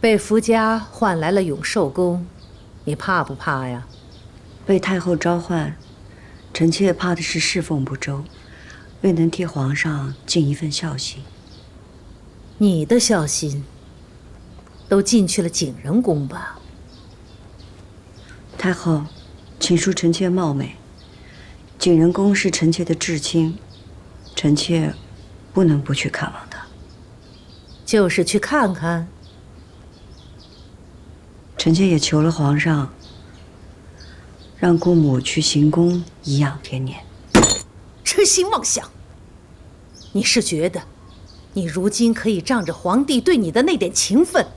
被福家换来了永寿宫，你怕不怕呀？被太后召唤，臣妾怕的是侍奉不周，未能替皇上尽一份孝心。你的孝心都进去了景仁宫吧？太后，请恕臣妾冒昧，景仁宫是臣妾的至亲，臣妾不能不去看望他。就是去看看。臣妾也求了皇上，让姑母去行宫颐养天年。痴心妄想！你是觉得，你如今可以仗着皇帝对你的那点情分，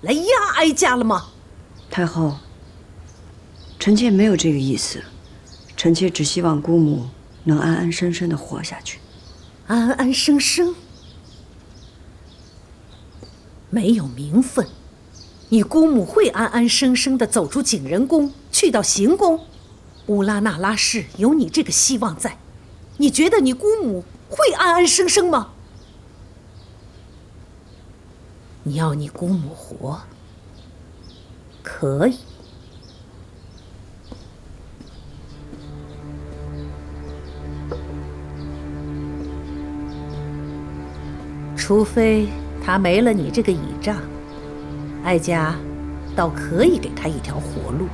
来压哀家了吗？太后，臣妾没有这个意思，臣妾只希望姑母能安安生生地活下去。安安生生？没有名分，你姑母会安安生生地走出景仁宫，去到行宫？乌拉那拉氏有你这个希望在，你觉得你姑母会安安生生吗？你要你姑母活，可以。除非他没了你这个倚仗，哀家倒可以给他一条活路。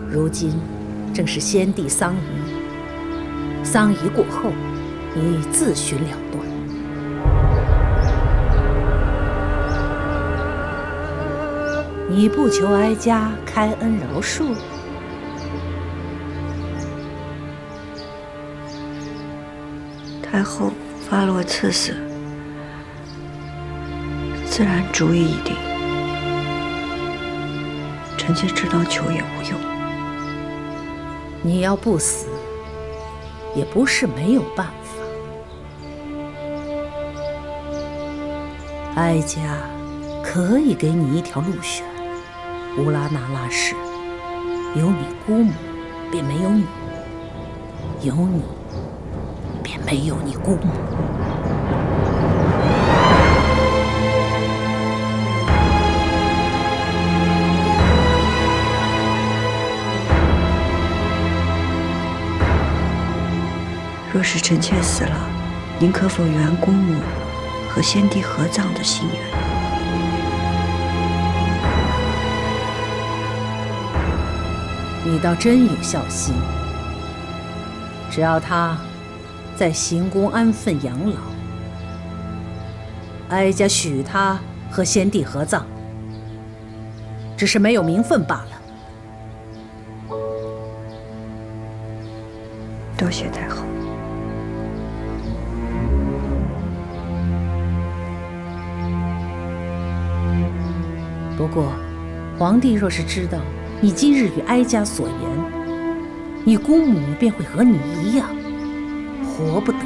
如今正是先帝丧仪，丧仪过后，你自寻了断。你不求哀家开恩饶恕？太后发落赐死，自然主意已定。臣妾知道求也无用。你要不死，也不是没有办法。哀家可以给你一条路选。乌拉那拉氏，有你姑母，便没有你；有你，便没有你姑母。若是臣妾死了，您可否圆姑母和先帝合葬的心愿？你倒真有孝心。只要他在行宫安分养老，哀家许他和先帝合葬，只是没有名分罢了。多谢太后。不过，皇帝若是知道你今日与哀家所言，你姑母便会和你一样，活不得。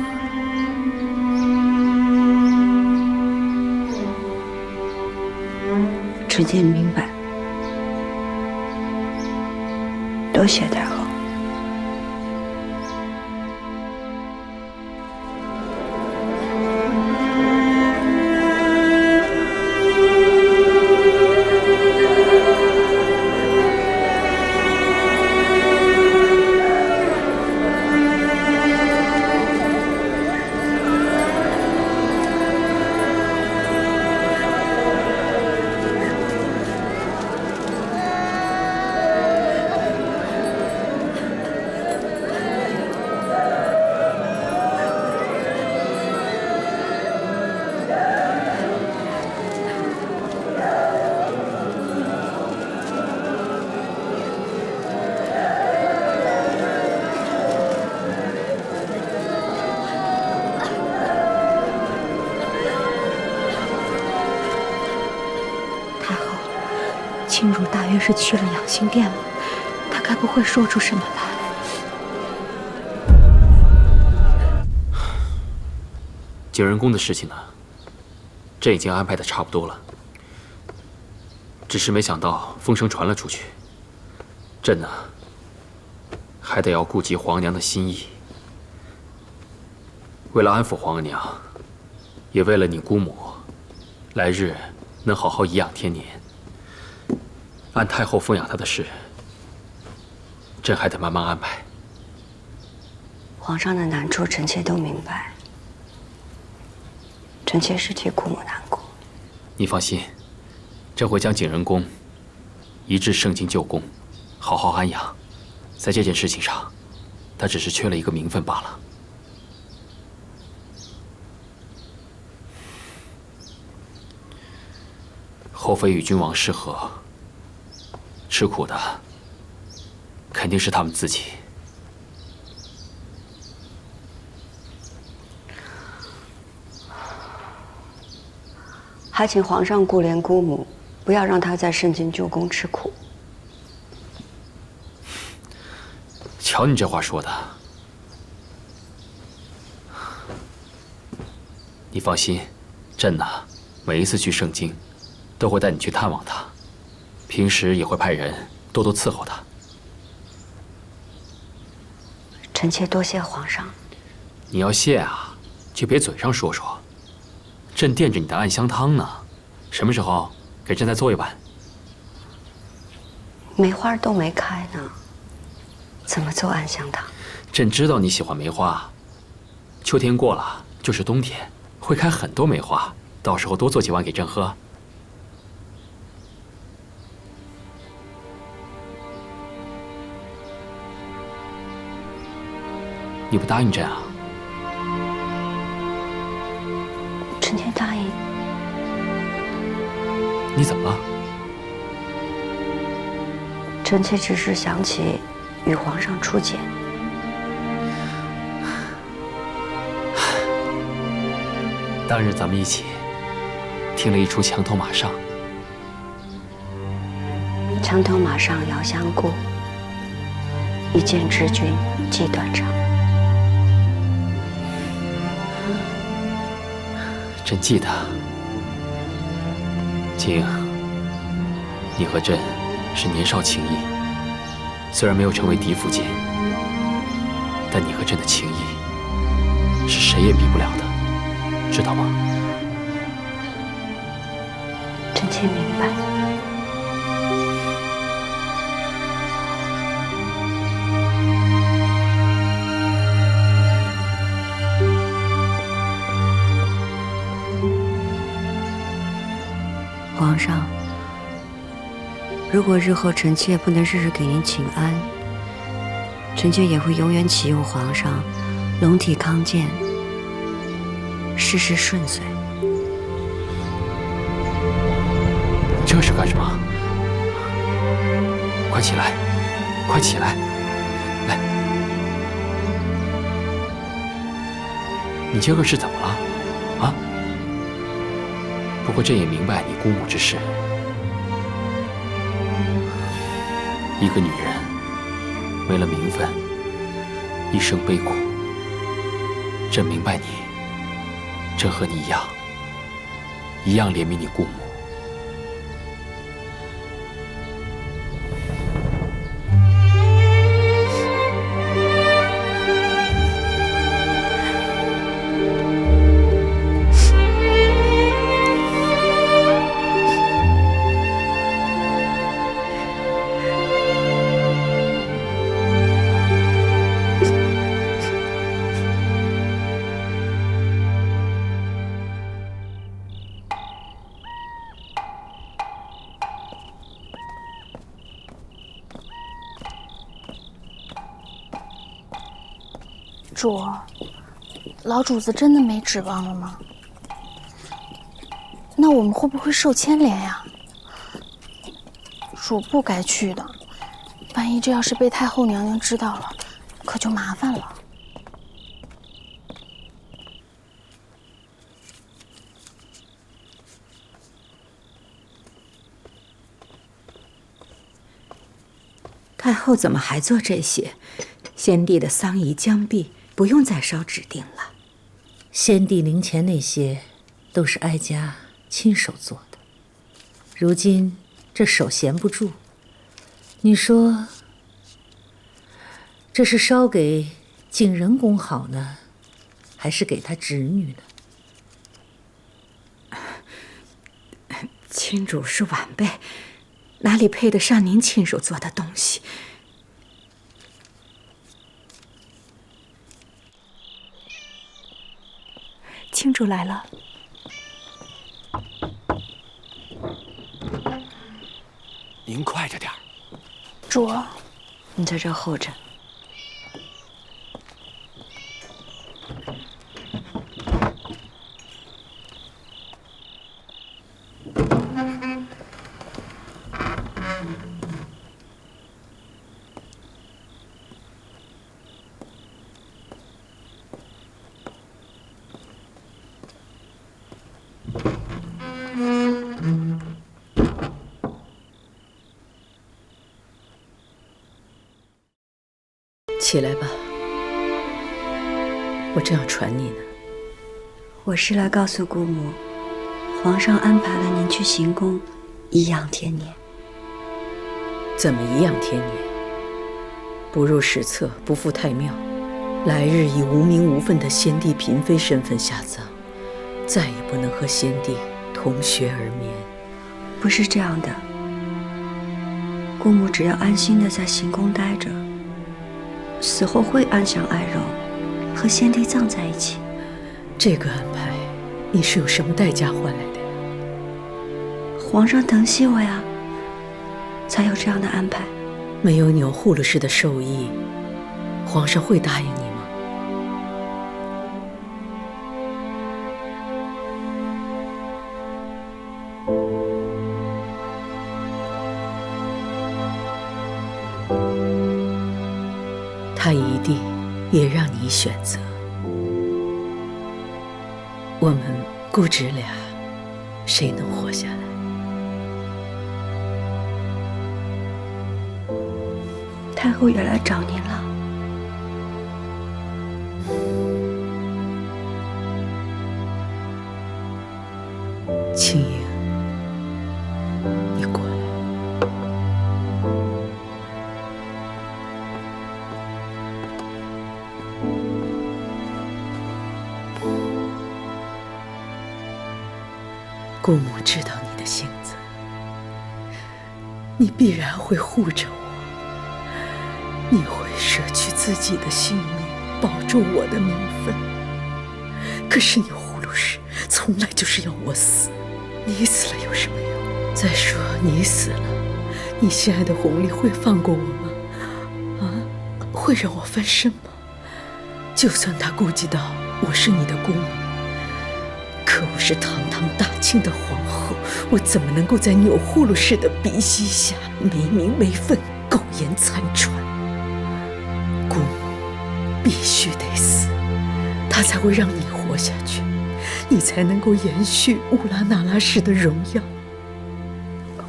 臣妾明白，多谢太后。庆如大约是去了养心殿了，他该不会说出什么来？景仁宫的事情呢，朕已经安排的差不多了，只是没想到风声传了出去，朕呢，还得要顾及皇娘的心意。为了安抚皇额娘，也为了你姑母来日能好好颐养天年，按太后奉养她的事，朕还得慢慢安排。皇上的难处，臣妾都明白。臣妾是替姑母难过。你放心，朕会将景仁宫移至圣经旧宫，好好安养。在这件事情上，他只是缺了一个名分罢了。后妃与君王失和，吃苦的肯定是他们自己。还请皇上顾怜姑母，不要让她在圣经旧宫吃苦。瞧你这话说的，你放心，朕呢，每一次去圣经，都会带你去探望她，平时也会派人多多伺候她。臣妾多谢皇上。你要谢啊，就别嘴上说说。朕惦着你的暗香汤呢，什么时候给朕再做一碗？梅花都没开呢，怎么做暗香汤？朕知道你喜欢梅花，秋天过了就是冬天，会开很多梅花，到时候多做几碗给朕喝。你不答应朕啊？臣妾答应。你怎么了？臣妾只是想起与皇上初见。当日咱们一起听了一出墙头马上。墙头马上遥相顾，一见知君即断肠。朕记得，景，你和朕是年少情谊，虽然没有成为嫡父间，但你和朕的情谊是谁也比不了的，知道吗？臣妾明白。皇上，如果日后臣妾不能日日给您请安，臣妾也会永远祈佑皇上龙体康健，事事顺遂。这是干什么？快起来，快起来！来，你今个是怎么了？啊？不过朕也明白你姑母之事。一个女人为了名分，一生悲苦。朕明白你，朕和你一样怜悯你姑母。主，老主子真的没指望了吗？那我们会不会受牵连呀？主不该去的，万一这要是被太后娘娘知道了，可就麻烦了。太后怎么还做这些？先帝的丧仪将毕，不用再烧纸锭了。先帝灵前那些，都是哀家亲手做的。如今这手闲不住，你说，这是烧给景仁公好呢，还是给他侄女呢？亲主是晚辈，哪里配得上您亲手做的东西？亲主来了。您快着点儿。主，你在这儿候着。起来吧，我正要传你呢。我是来告诉姑母，皇上安排了您去行宫颐养天年。怎么颐养天年？不入史册，不赴太庙，来日以无名无分的先帝嫔妃身份下葬，再也不能和先帝同穴而眠。不是这样的，姑母只要安心的在行宫待着，死后会安享爱肉，和先帝葬在一起。这个安排，你是有什么代价换来的呀？皇上疼惜我呀，才有这样的安排。没有钮祜禄氏的授意，皇上会答应你吗？他一定也让你选择。我们姑侄俩，谁能活下来？太后也来找您了。青莹，你过来。姑母知道你的性子，你必然会护着我，你会舍去自己的性命，保住我的名分。可是你祜禄氏从来就是要我死，你死了有什么用？再说你死了，你心爱的弘历会放过我吗？会让我翻身吗？就算他顾及到我是你的姑母，可我是堂堂大清的皇后，我怎么能够在钮祜禄氏的鼻息下没名没分、苟延残喘？姑母必须得死，她才会让你活下去，你才能够延续乌拉那拉氏的荣耀。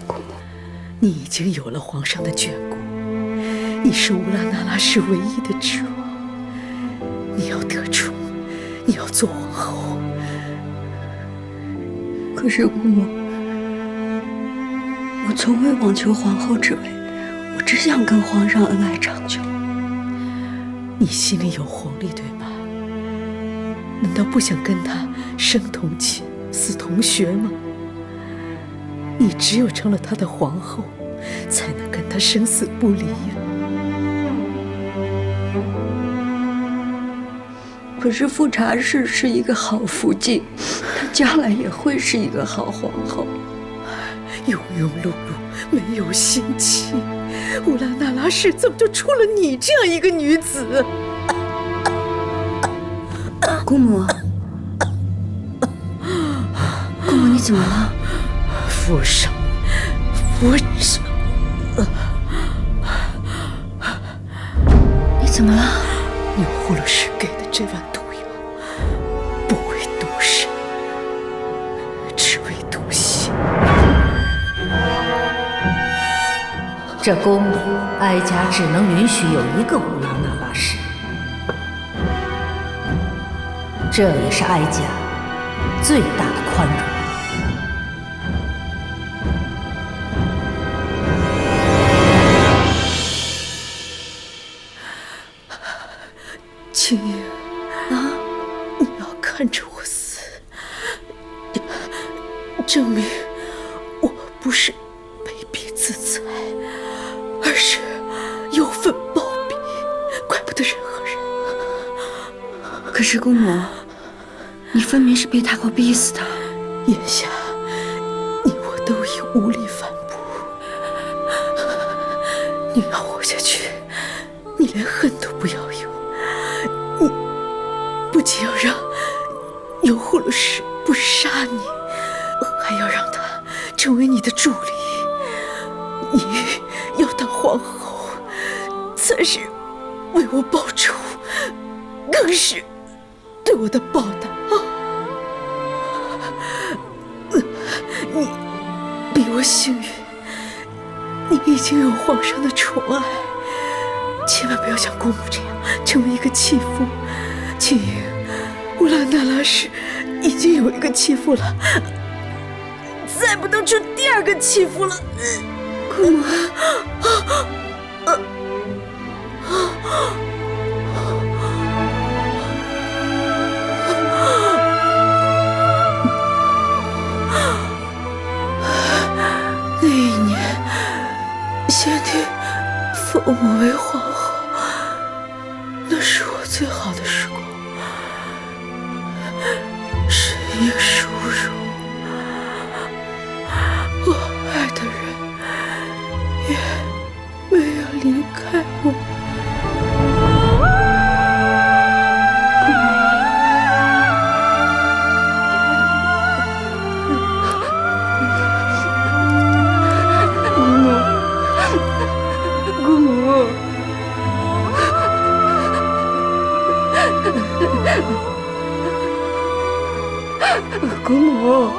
姑母，你已经有了皇上的眷顾，你是乌拉那拉氏唯一的指望。你要得宠，你要做皇后。可是姑母，我从未妄求皇后之位，我只想跟皇上恩爱长久。你心里有弘历，对吧？难道不想跟他生同寝，死同穴吗？你只有成了他的皇后，才能跟他生死不离呀。可是富察氏是一个好福晋，她将来也会是一个好皇后。庸庸碌碌，没有心气，乌拉那拉氏怎么就出了你这样一个女子？姑母，姑母，你怎么了？扶上，你怎么了？钮祜禄氏给的这碗毒药，不为毒身，只为毒心。这宫里，哀家只能允许有一个乌拉那拉氏，这也是哀家最大的宽容。青英啊，你要看着我死，证明我不是卑鄙自裁，而是有份报比，怪不得任何人。可是姑母，你分明是被太后逼死的。眼下你我都已无力反驳，你要活下去，你连恨都不要有。你不仅要让有护鲁氏不杀你，还要让他成为你的助理。你要当皇后，才是为我报仇，更是对我的报答啊！你比我幸运，你已经有皇上的宠爱，千万不要像姑母这样成为一个弃妇。青英，乌拉那拉氏已经有一个弃妇了，再不能出第二个弃妇了。姑母，那一年，先帝封我为皇后，那是我最好的时光，身应殊荣。我爱的人也没有离开我。姑母，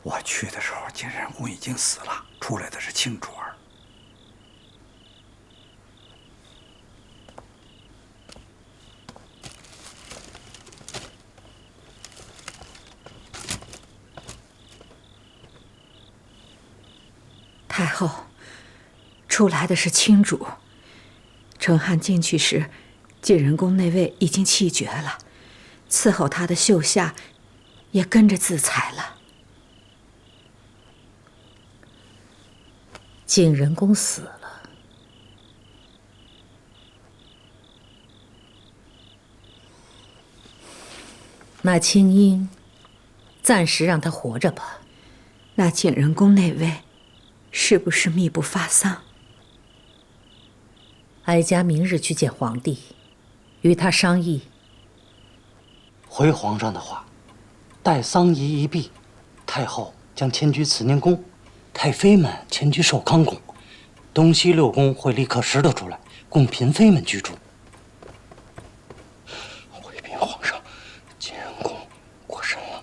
我去的时候，景仁公已经死了，出来的是庆主儿。太后，出来的是亲主。成汉进去时，景仁宫那位已经气绝了，伺候他的秀夏也跟着自裁了。景仁公死了，那青英，暂时让他活着吧。那景仁宫那位，是不是密不发丧？哀家明日去见皇帝，与他商议。回皇上的话，待丧仪一毕，太后将迁居慈宁宫，太妃们迁居寿康宫，东西六宫会立刻拾掇出来，供嫔妃们居住。回禀皇上，景仁公过身了。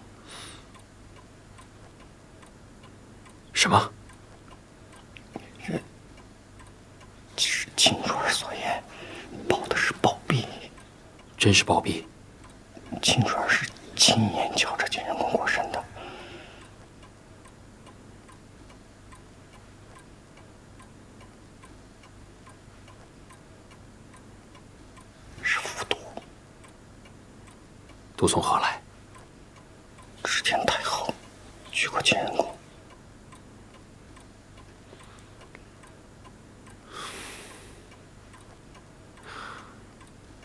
什么？是秦主儿所言，报的是暴毙。真是暴毙？秦主儿是亲眼瞧着景仁公过身的。是服毒。毒从何来？之前太后去过景仁宫。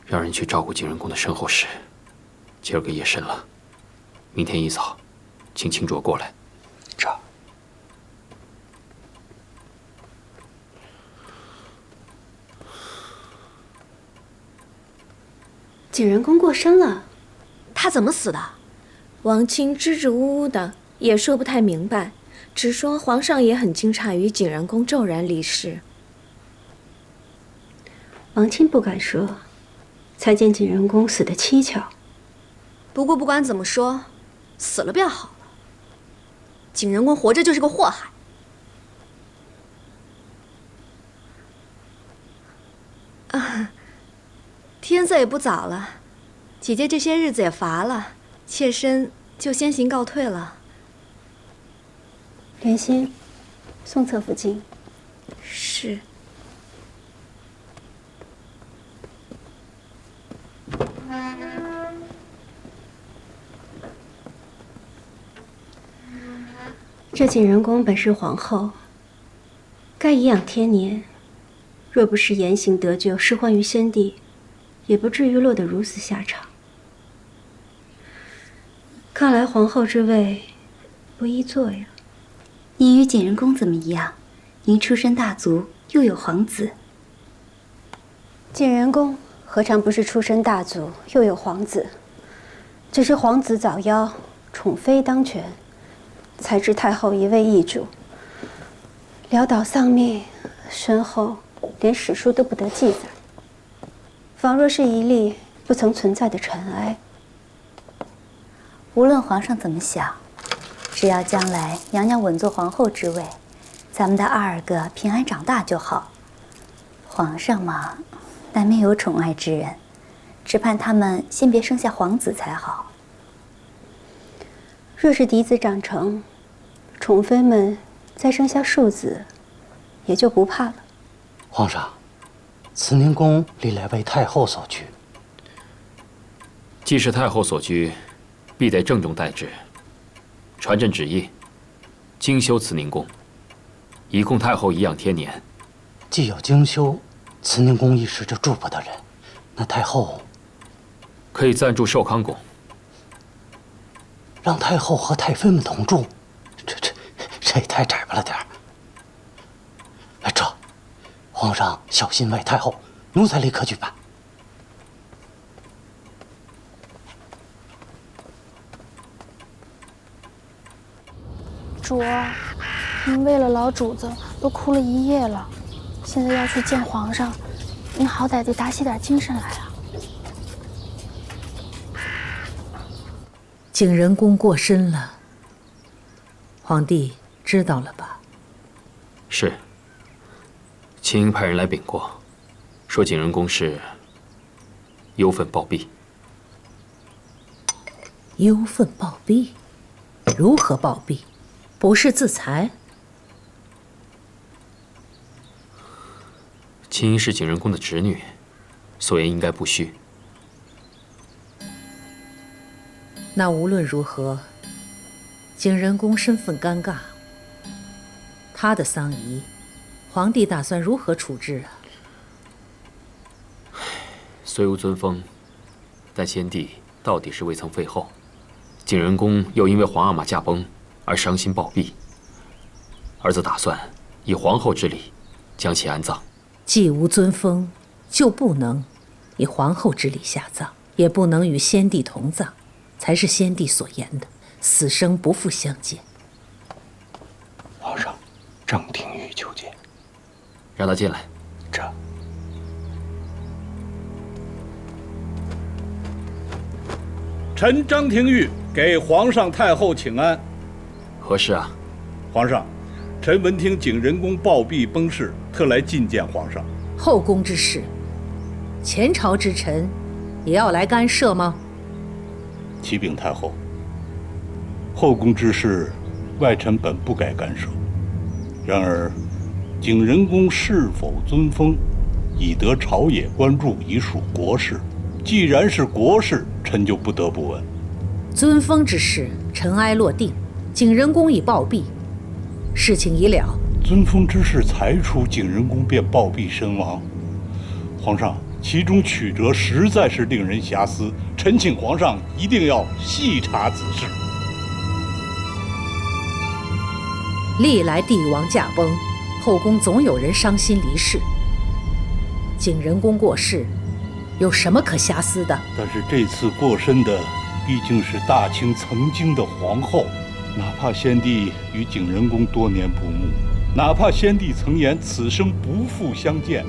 让人去照顾景仁公的身后事。今儿个夜深了，明天一早，请清卓过来。这。景仁公过身了，他怎么死的？王清支支吾吾的，也说不太明白，只说皇上也很惊诧于景仁公骤然离世。王清不敢说，才见景仁公死得蹊跷。不过不管怎么说，死了便好了。景仁公活着就是个祸害。天色也不早了，姐姐这些日子也乏了，妾身就先行告退了。莲心，送侧福晋。是。这景仁宫本是皇后，该颐养天年。若不是言行得救，失欢于先帝，也不至于落得如此下场。看来皇后之位不易做呀。您与景仁宫怎么一样？您出身大族，又有皇子。景仁宫何尝不是出身大族，又有皇子？只是皇子早夭，宠妃当权，才知太后一味易主，潦倒丧命，身后连史书都不得记载，仿若是一粒不曾存在的尘埃。无论皇上怎么想，只要将来娘娘稳坐皇后之位，咱们的22个平安长大就好。皇上嘛，难免有宠爱之人，只盼他们先别生下皇子才好。若是嫡子长成，宠妃们再生下庶子，也就不怕了。皇上，慈宁宫历来为太后所居，既是太后所居，必得郑重待之。传朕旨意，精修慈宁宫，以供太后颐养天年。既有精修，慈宁宫一时就住不得人，那太后可以暂住寿康宫。让太后和太妃们同住，这也太窄巴了点儿。哎，这，皇上小心为太后，奴才立刻举办。主儿，您为了老主子都哭了一夜了，现在要去见皇上，您好歹得打起点精神来啊！景仁宫过身了，皇帝知道了吧？是。卿派人来禀过，说景仁宫是忧愤暴毙。忧愤暴毙？如何暴毙？不是自裁？卿是景仁宫的侄女，所言应该不虚。那无论如何，景仁宫身份尴尬，他的丧仪，皇帝打算如何处置啊？虽无尊封，但先帝到底是未曾废后，景仁宫又因为皇阿玛驾崩而伤心暴毙，儿子打算以皇后之礼将其安葬。既无尊封，就不能以皇后之礼下葬，也不能与先帝同葬，才是先帝所言的死生不复相见。皇上，郑廷玉求见。让他进来。这。臣张廷玉给皇上太后请安。何事啊？皇上，臣闻听景仁宫暴毙崩逝，特来觐见皇上。后宫之事，前朝之臣也要来干涉吗？启禀太后，后宫之事，外臣本不该干涉。然而，景仁宫是否尊封，已得朝野关注，已属国事。既然是国事，臣就不得不问。尊封之事，尘埃落定，景仁宫已暴毙，事情已了。尊封之事才出，景仁宫便暴毙身亡。皇上，其中曲折实在是令人遐思，臣请皇上一定要细查此事。历来帝王驾崩，后宫总有人伤心离世。景仁宫过世，有什么可遐思的？但是这次过身的毕竟是大清曾经的皇后，哪怕先帝与景仁宫多年不睦，哪怕先帝曾言此生不复相见，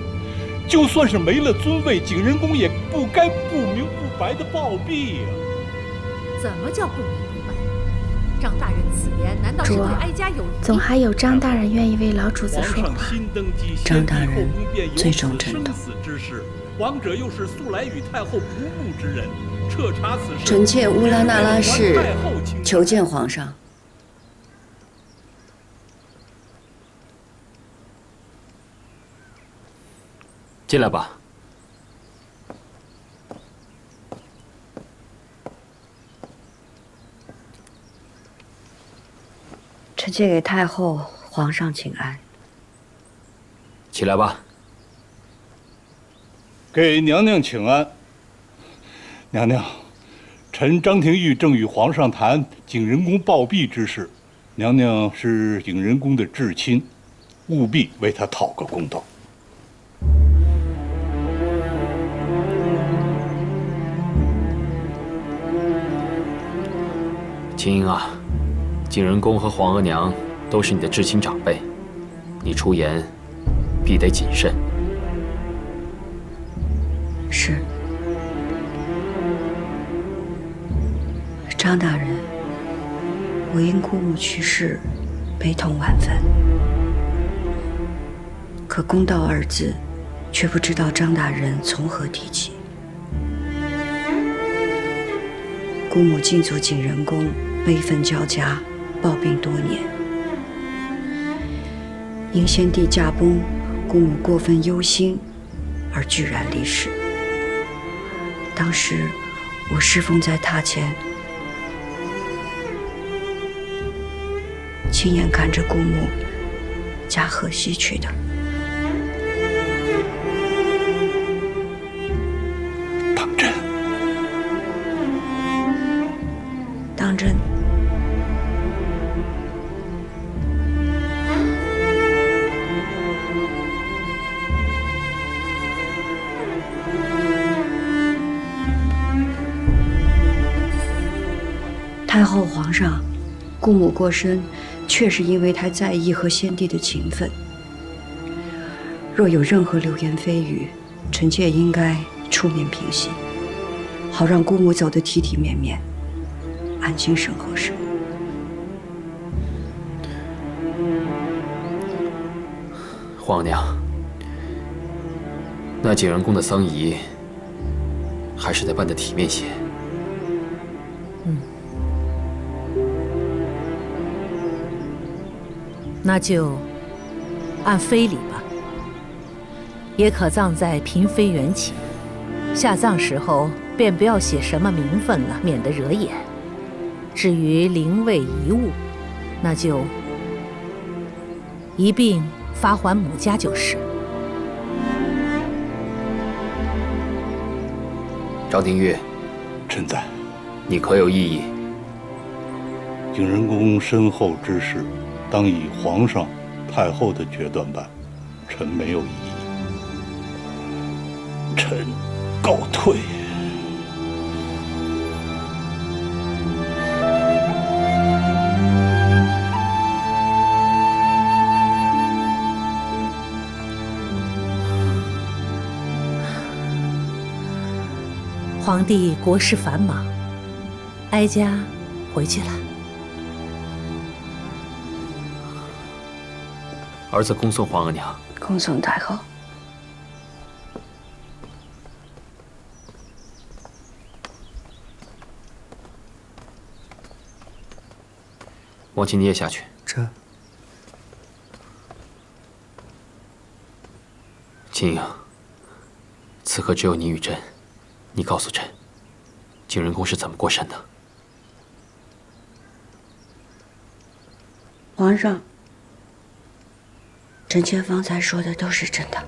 就算是没了尊位，景仁宫也不该不明不白的暴毙呀！怎么叫不明不白？张大人此言难道是对哀家有疑？总还有张大人愿意为老主子说话。张大人最重臣道。王者又是素来与太后不睦之人，彻查此事。臣妾乌拉那拉氏求见皇上。进来吧。臣妾给太后、皇上请安。起来吧。给娘娘请安。娘娘，臣张廷玉正与皇上谈景仁宫暴毙之事。娘娘是景仁宫的至亲，务必为他讨个公道。秦英啊，景仁宫和皇额娘都是你的至亲长辈，你出言必得谨慎。是。张大人，我因姑母去世，悲痛万分。可公道二字，却不知道张大人从何提起。姑母进足景仁宫，悲愤交加，抱病多年。因先帝驾崩，姑母过分忧心，而居然离世。当时我侍奉在榻前，亲眼看着姑母驾鹤西去的。当真？当真。太后、皇上，姑母过身，确是因为太在意和先帝的情分。若有任何流言蜚语，臣妾应该出面平息，好让姑母走得体体面面，安心身后事。皇娘，那景仁宫的丧仪还是得办得体面些。那就按非礼吧，也可葬在嫔妃缘寝。下葬时候便不要写什么名分了，免得惹眼。至于灵位遗物，那就一并发还母家就是。张廷玉，臣在。你可有异议？景仁宫身后之事，当以皇上、太后的决断办，臣没有异议。臣告退。皇帝国事繁忙，哀家回去了。儿子恭送皇额娘。恭送太后。王琴，你也下去。这。秦英，此刻只有你与朕，你告诉朕，景仁宫是怎么过身的？皇上，臣妾方才说的都是真的。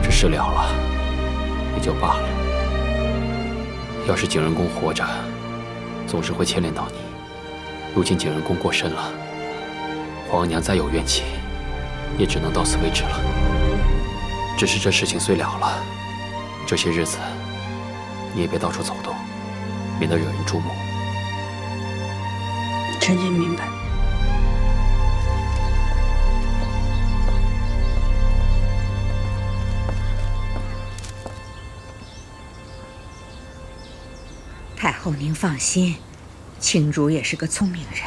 这事了了，也就罢了。要是景仁宫活着，总是会牵连到你。如今景仁宫过身了，皇额娘再有怨气，也只能到此为止了。只是这事情虽了了，这些日子你也别到处走动，免得惹人注目。臣妾明白。太后您放心，青竹也是个聪明人。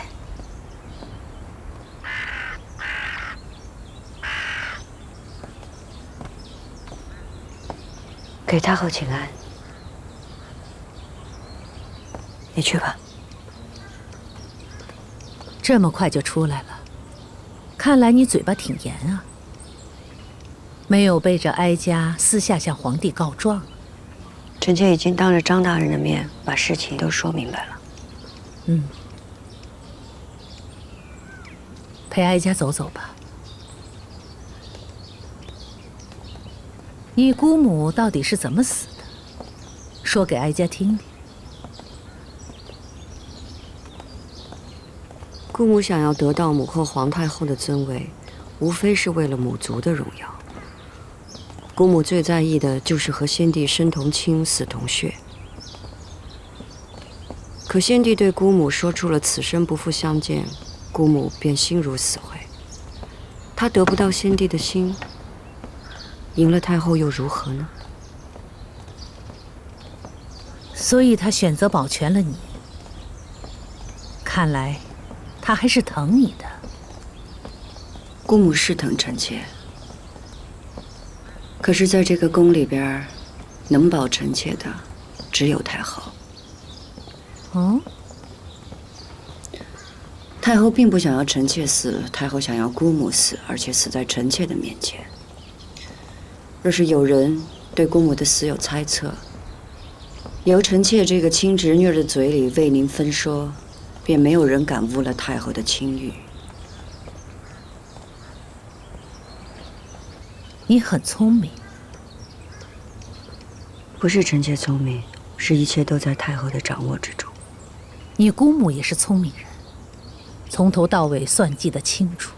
给太后请安。你去吧。这么快就出来了，看来你嘴巴挺严啊，没有背着哀家私下向皇帝告状。臣妾已经当着张大人的面把事情都说明白了。陪哀家走走吧。你姑母到底是怎么死的？说给哀家听听。姑母想要得到母后皇太后的尊位，无非是为了母族的荣耀。姑母最在意的就是和先帝生同亲，死同血。可先帝对姑母说出了此生不复相见，姑母便心如死灰。她得不到先帝的心，赢了太后又如何呢？所以她选择保全了你。看来，她还是疼你的。姑母是疼臣妾，可是在这个宫里边，能保臣妾的只有太后。哦。太后并不想要臣妾死，太后想要姑母死，而且死在臣妾的面前。若是有人对姑母的死有猜测，由臣妾这个亲侄女的嘴里为您分说，便没有人敢污了太后的清誉。你很聪明。不是臣妾聪明，是一切都在太后的掌握之中。你姑母也是聪明人，从头到尾算计得清楚，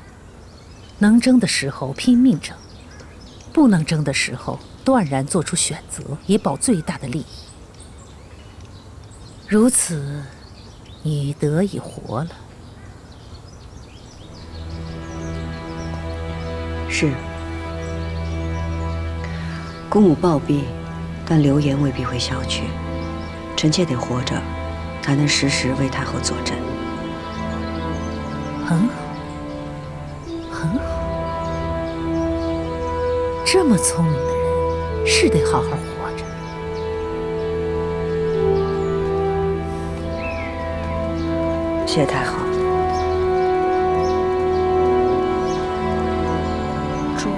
能争的时候拼命争，不能争的时候断然做出选择，以保最大的利益。如此，你得以活了。是。姑母暴毙，但流言未必会消去。臣妾得活着，才能时时为太后坐镇。很好，很好。这么聪明的人，是得好好活着。谢太后。主儿。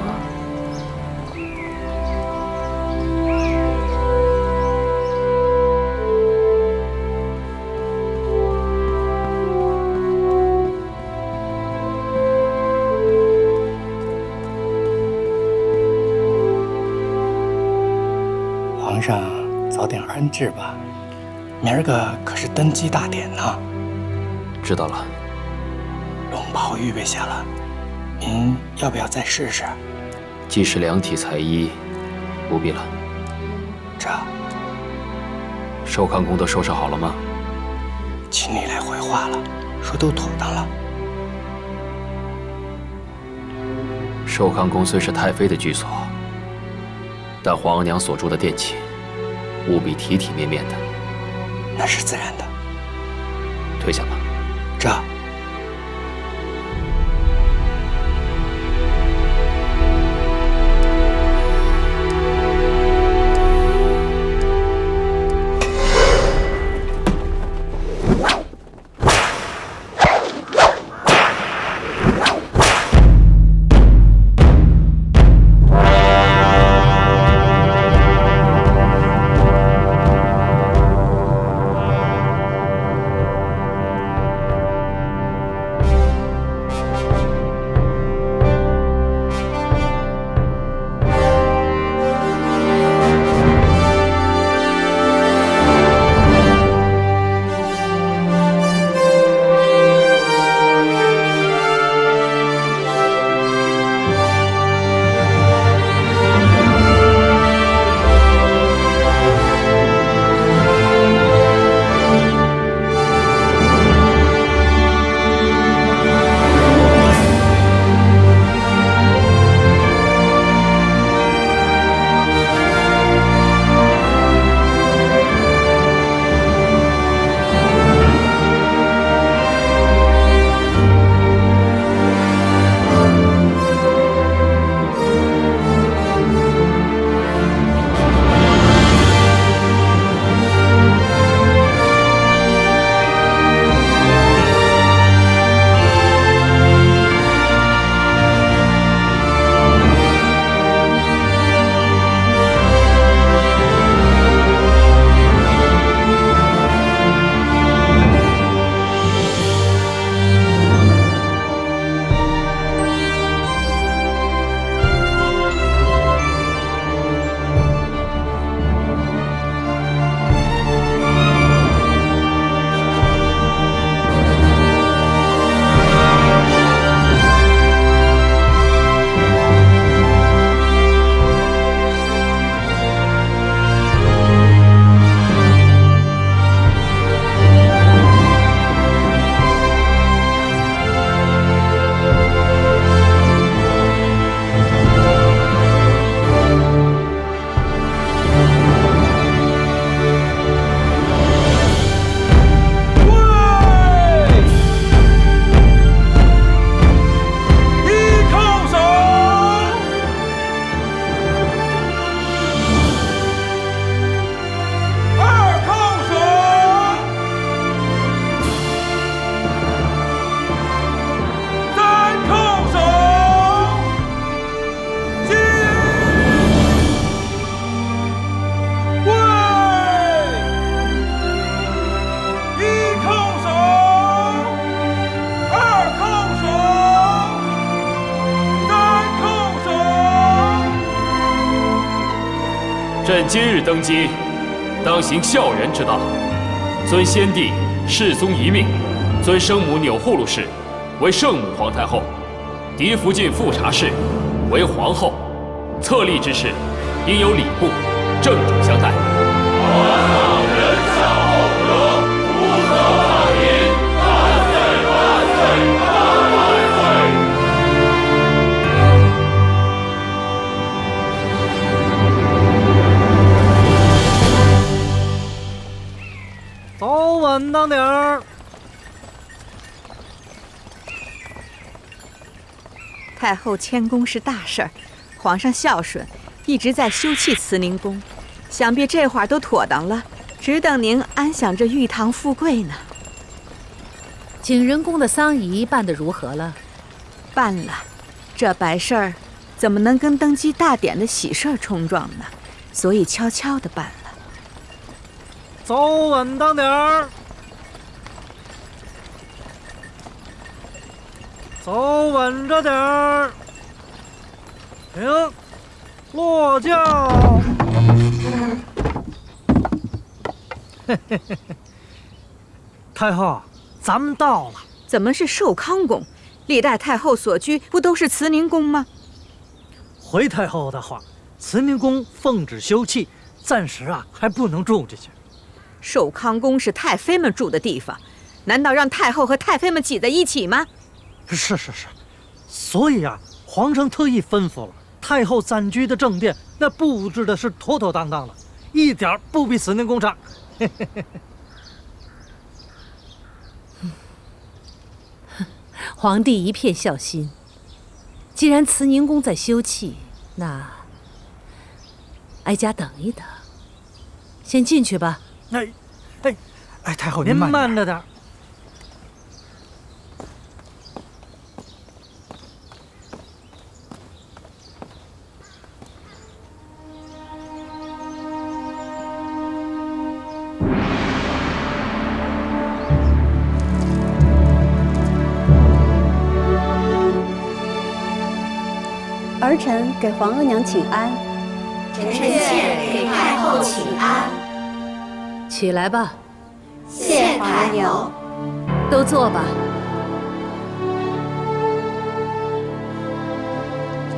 皇上早点安置吧，明儿个可是登基大典呢。知道了。龙袍预备下了，您要不要再试试？既是量体裁衣，不必了。这寿康宫都收拾好了吗？秦理来回话了，说都妥当了。寿康宫虽是太妃的居所，但皇额娘所住的殿寝，务必体体面面的。那是自然的。退下吧。这。朕今日登基，当行孝仁之道，尊先帝世宗遗命，尊生母钮祜禄氏为圣母皇太后，嫡福晋富察氏为皇后。册立之事，应有礼部正主相待。人孝厚德，无色大隐，万岁万岁万岁！走稳当点儿。太后迁宫是大事儿，皇上孝顺，一直在修葺慈宁宫，想必这会儿都妥当了，只等您安享这玉堂富贵呢。景仁宫的丧仪办得如何了？办了，这白事儿怎么能跟登基大典的喜事儿冲撞呢？所以悄悄地办了。走稳当点儿，走稳着点儿。停，落轿。太后，咱们到了。怎么是寿康宫？历代太后所居不都是慈宁宫吗？回太后的话，慈宁宫奉旨修葺，暂时还不能住进去。寿康宫是太妃们住的地方，难道让太后和太妃们挤在一起吗？是，所以皇上特意吩咐了，太后暂居的正殿那布置的是妥妥当当的，一点不比慈宁宫差。皇帝一片孝心。既然慈宁宫在修葺，那哀家等一等，先进去吧。太后您慢着点。儿臣给皇额娘请安。臣妾给太后请安。起来吧。谢太后。都坐吧。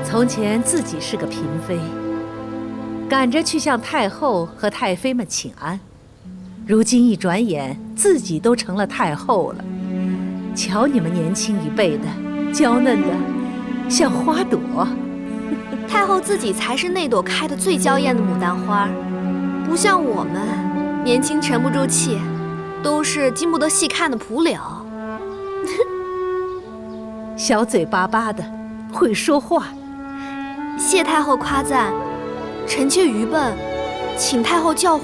从前自己是个嫔妃，赶着去向太后和太妃们请安，如今一转眼自己都成了太后了。瞧你们年轻一辈的，娇嫩的像花朵。太后自己才是那朵开得最娇艳的牡丹花，不像我们年轻沉不住气，都是经不得细看的蒲柳。小嘴巴巴的，会说话。谢太后夸赞，臣妾愚笨，请太后教诲。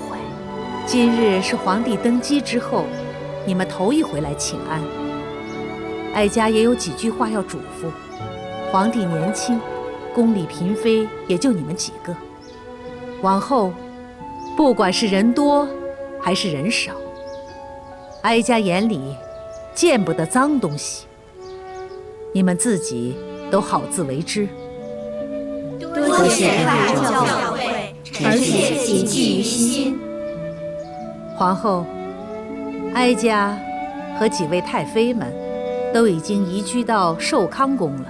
今日是皇帝登基之后，你们头一回来请安，哀家也有几句话要嘱咐。皇帝年轻，宫里嫔妃也就你们几个，往后不管是人多还是人少，哀家眼里见不得脏东西，你们自己都好自为之。多谢太后教诲，臣妾谨记于心。皇后，哀家和几位太妃们都已经移居到寿康宫了，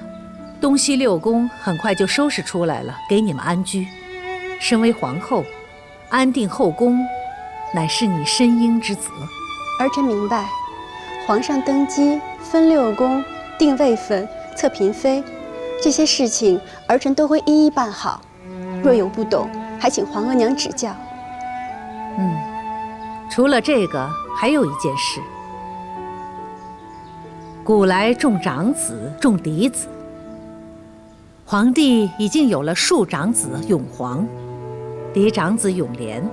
东西六宫很快就收拾出来了，给你们安居。身为皇后，安定后宫乃是你身应之责。儿臣明白，皇上登基分六宫、定位分、册嫔妃，这些事情儿臣都会一一办好。若有不懂，还请皇额娘指教。除了这个，还有一件事。古来重长子，重嫡子。皇帝已经有了庶长子永璜，嫡长子永琏，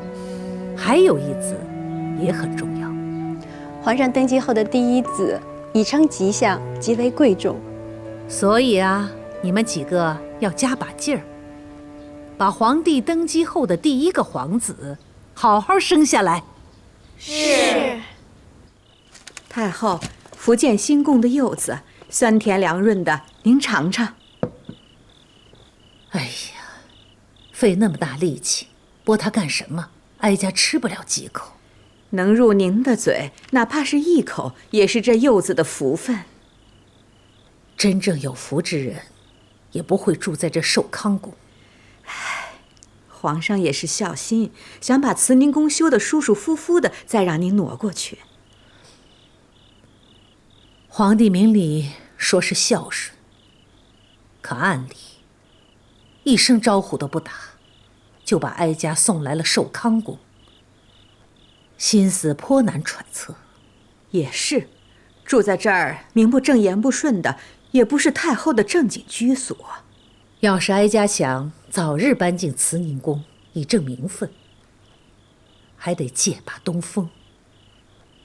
还有一子也很重要。皇上登基后的第一子，已称吉祥，极为贵重。所以你们几个要加把劲儿，把皇帝登基后的第一个皇子好好生下来。是。太后，福建新贡的柚子酸甜凉润的，您尝尝。哎呀，费那么大力气，剥它干什么？哀家吃不了几口。能入您的嘴，哪怕是一口，也是这幼子的福分。真正有福之人，也不会住在这寿康宫。皇上也是孝心，想把慈宁宫修得舒舒服服的，再让您挪过去。皇帝明里说是孝顺，可暗里一声招呼都不打，就把哀家送来了寿康宫。心思颇难揣测。也是，住在这儿名不正言不顺的，也不是太后的正经居所。要是哀家想早日搬进慈宁宫以正名分，还得借把东风，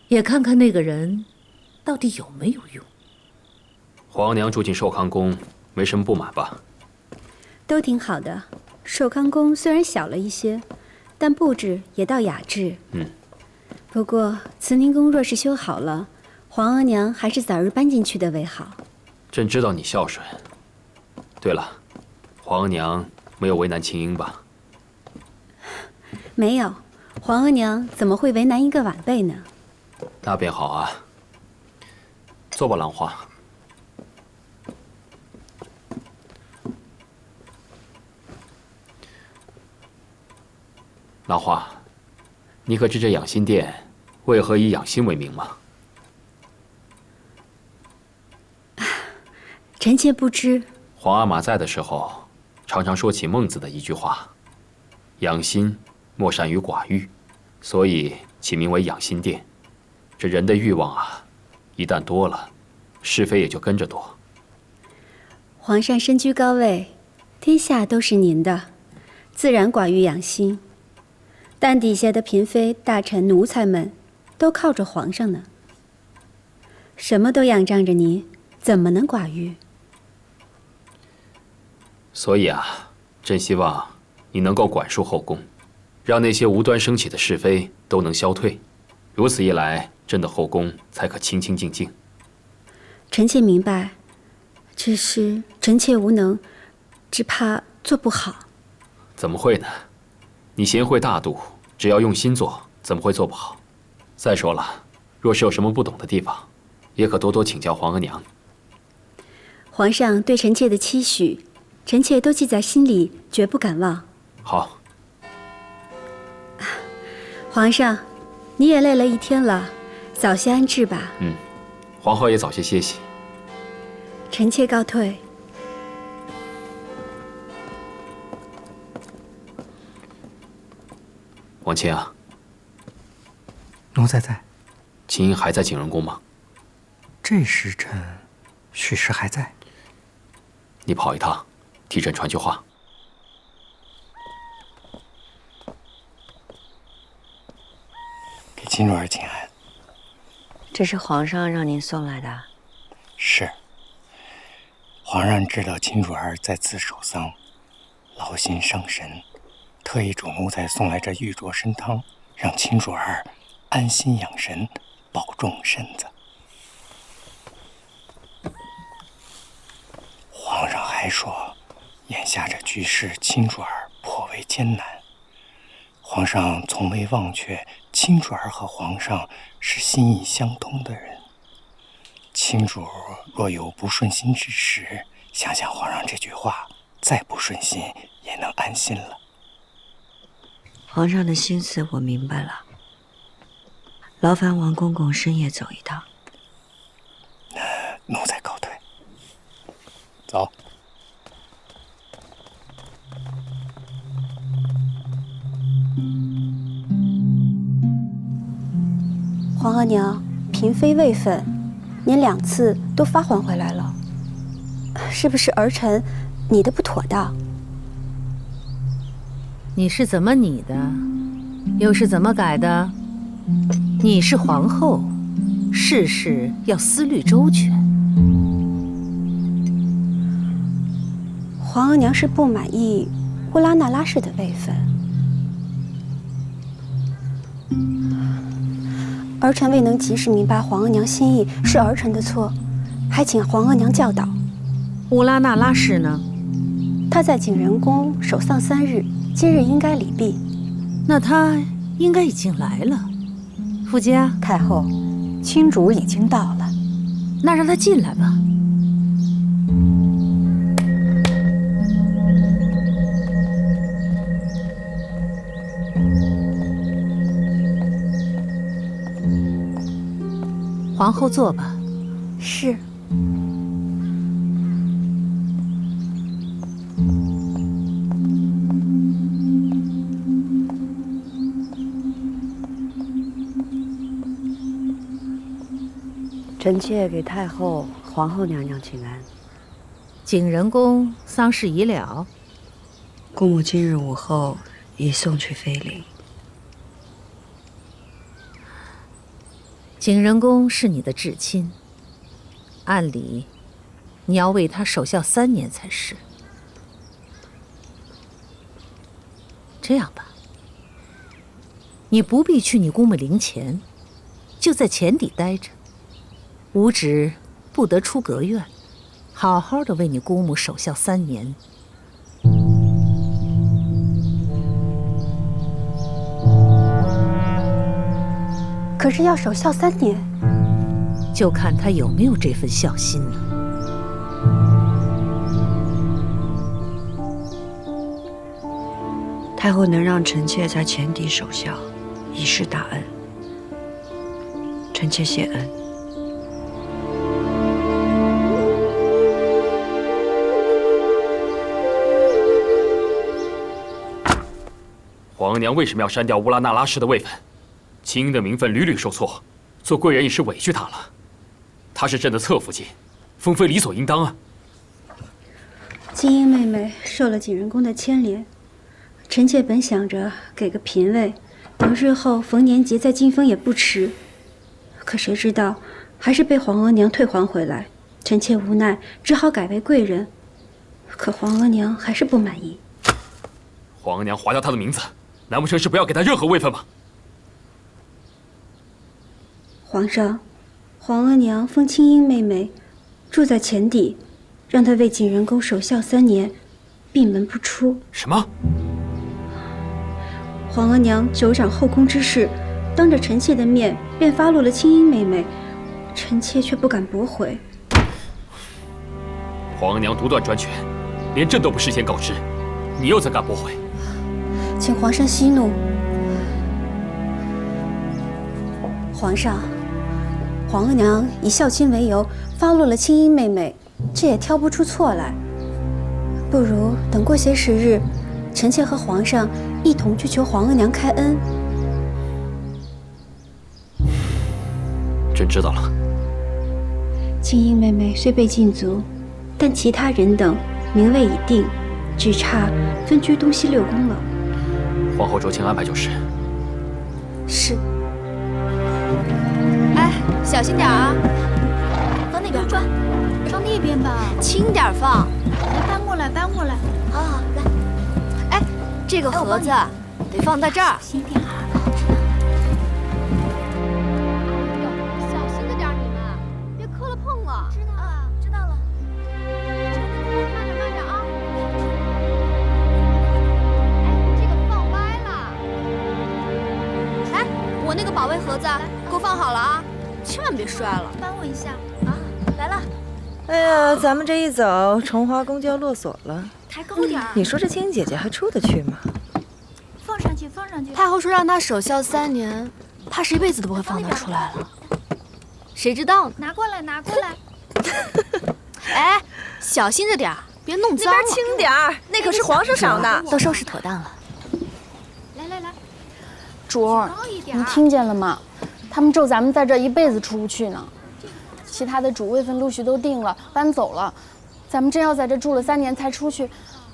也看看那个人到底有没有用。皇娘住进寿康宫，没什么不满吧？都挺好的。寿康宫虽然小了一些，但布置也倒雅致。不过慈宁宫若是修好了，皇额娘还是早日搬进去的为好。朕知道你孝顺。对了，皇额娘没有为难青英吧？没有，皇额娘怎么会为难一个晚辈呢？那便好啊。坐吧，兰花。兰花，你可知这养心殿为何以养心为名吗？臣妾不知。皇阿玛在的时候，常常说起孟子的一句话：“养心莫善于寡欲”，所以起名为养心殿。这人的欲望啊，一旦多了，是非也就跟着多。皇上身居高位，天下都是您的，自然寡欲养心。但底下的嫔妃、大臣、奴才们，都靠着皇上呢。什么都仰仗着您，怎么能寡欲？所以啊，朕希望你能够管束后宫，让那些无端升起的是非都能消退。如此一来，朕的后宫才可清清静静。臣妾明白，只是臣妾无能，只怕做不好。怎么会呢？你贤惠大度，只要用心做，怎么会做不好？再说了，若是有什么不懂的地方，也可多多请教皇额娘。皇上对臣妾的期许，臣妾都记在心里，绝不敢忘。好。皇上，你也累了一天了，早些安置吧。皇后也早些歇息。臣妾告退。王卿啊，奴才在。秦英还在景仁宫吗？这时辰，许是还在。你跑一趟，替朕传句话。给秦主儿请安。这是皇上让您送来的。是。皇上知道秦主儿在此守丧，劳心伤神，特意嘱奴才送来这玉镯参汤，让秦主儿安心养神，保重身子。皇上还说，眼下这局势，秦主儿颇为艰难。皇上从未忘却秦主儿和皇上是心意相通的人。秦主若有不顺心之时，想想皇上这句话，再不顺心也能安心了。皇上的心思我明白了，劳烦王公公深夜走一趟。奴才告退。走。皇额娘，嫔妃位分，您2次都发还回来了，是不是儿臣拟的不妥当？你是怎么拟的，又是怎么改的？你是皇后，事事要思虑周全。皇额娘是不满意乌拉那拉氏的位分，儿臣未能及时明白皇额娘心意，是儿臣的错，还请皇额娘教导。乌拉那拉氏呢？她在景仁宫守丧3日，今日应该礼毕。那他应该已经来了。傅家，太后，亲主已经到了，那让他进来吧。皇后坐吧。是。臣妾给太后、皇后娘娘请安。景仁宫丧事已了，姑母今日午后已送去妃陵。景仁宫是你的至亲，按理你要为他守孝3年才是。这样吧，你不必去你姑母陵前，就在前邸待着，吾旨不得出阁院，好好的为你姑母守孝3年。可是要守孝3年，就看他有没有这份孝心了。太后能让臣妾在前邸守孝，已是大恩。臣妾谢恩。皇娘为什么要删掉乌拉那拉氏的位分？青英的名分屡屡受挫，做贵人已是委屈她了。她是朕的侧福晋，封妃理所应当啊。青英妹妹受了景仁宫的牵连，臣妾本想着给个嫔位，等日后逢年节再进封也不迟。可谁知道还是被皇额娘退还回来，臣妾无奈只好改为贵人。可皇额娘还是不满意。皇娘划掉她的名字，难不成是不要给她任何位分吗？皇上，皇额娘封青英妹妹住在前邸，让她为景仁宫守孝3年，闭门不出。什么？皇额娘久掌后宫之事，当着臣妾的面便发落了青英妹妹，臣妾却不敢驳回。皇娘独断专权，连朕都不事先告知，你又怎敢驳回？请皇上息怒。皇上，皇额娘以孝亲为由发落了青英妹妹，这也挑不出错来。不如等过些时日，臣妾和皇上一同去求皇额娘开恩。朕知道了。青英妹妹虽被禁足，但其他人等名位已定，只差分居东西6宫了。皇后酌情安排就是。是。哎，小心点啊！往哪边装？装那边吧。轻点放。来，搬过来，搬过来。好好来。哎，这个盒子得放在这儿。小心点啊！小心着点，你们别磕了碰了。知道了，知道了。慢点，慢点啊！哎，这个放歪了。哎，我那个保卫盒子给我放好了啊，千万别摔了。帮我一下啊！来了。哎呀，咱们这一走，崇华宫就要落锁了。抬高点儿。你说这青英姐姐还出得去吗？放上去，放上去。太后说让她守孝3年，怕是一辈子都不会放她出来了。谁知道呢？拿过来，拿过来。哎，小心着点儿，别弄脏了。那边轻点儿，那可是皇上赏的。都收拾妥当了。来来来，主儿，你听见了吗？他们咒咱们在这一辈子出不去呢。其他的主位分陆续都定了，搬走了。咱们真要在这住了3年才出去，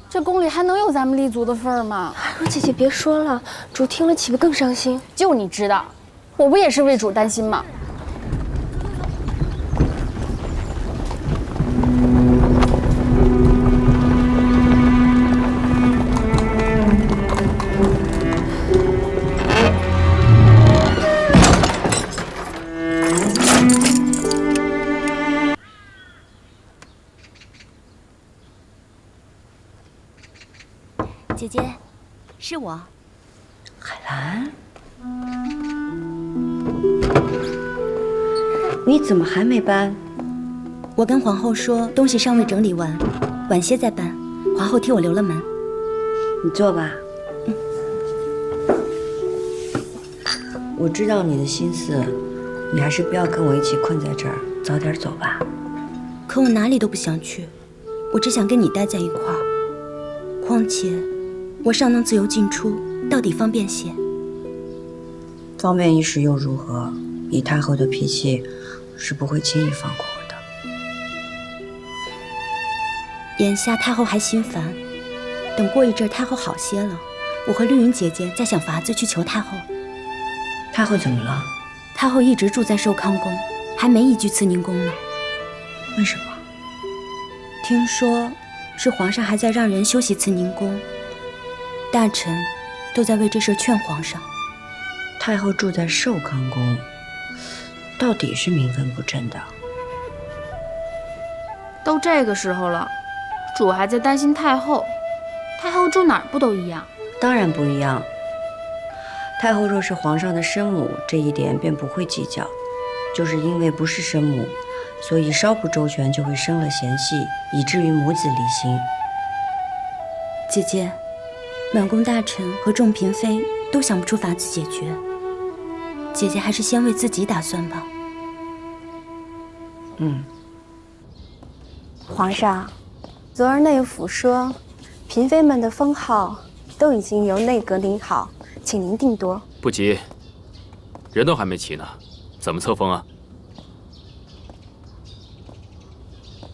这宫里还能有咱们立足的份儿吗？若姐姐别说了，主听了岂不更伤心？就你知道，我不也是为主担心吗？姐姐，是我。海兰。完？你怎么还没搬？我跟皇后说，东西尚未整理完，晚些再搬。皇后替我留了门。你坐吧。我知道你的心思，你还是不要跟我一起困在这儿，早点走吧。可我哪里都不想去，我只想跟你待在一块儿。况且，我尚能自由进出，到底方便些。方便一时又如何？以太后的脾气，是不会轻易放过我的。眼下太后还心烦，等过一阵太后好些了，我和绿云姐姐再想法子去求太后。太后怎么了？太后一直住在寿康宫，还没移居慈宁宫呢。为什么？听说是皇上还在让人修习慈宁宫，大臣都在为这事劝皇上。太后住在寿康宫，到底是名分不正的。都这个时候了，主还在担心太后，太后住哪儿不都一样？当然不一样。太后若是皇上的生母，这一点便不会计较，就是因为不是生母，所以稍不周全就会生了嫌隙，以至于母子离心。姐姐，满宫大臣和众嫔妃都想不出法子解决，姐姐还是先为自己打算吧。皇上，昨儿内府说，嫔妃们的封号都已经由内阁拟好，请您定夺。不急，人都还没齐呢，怎么册封啊？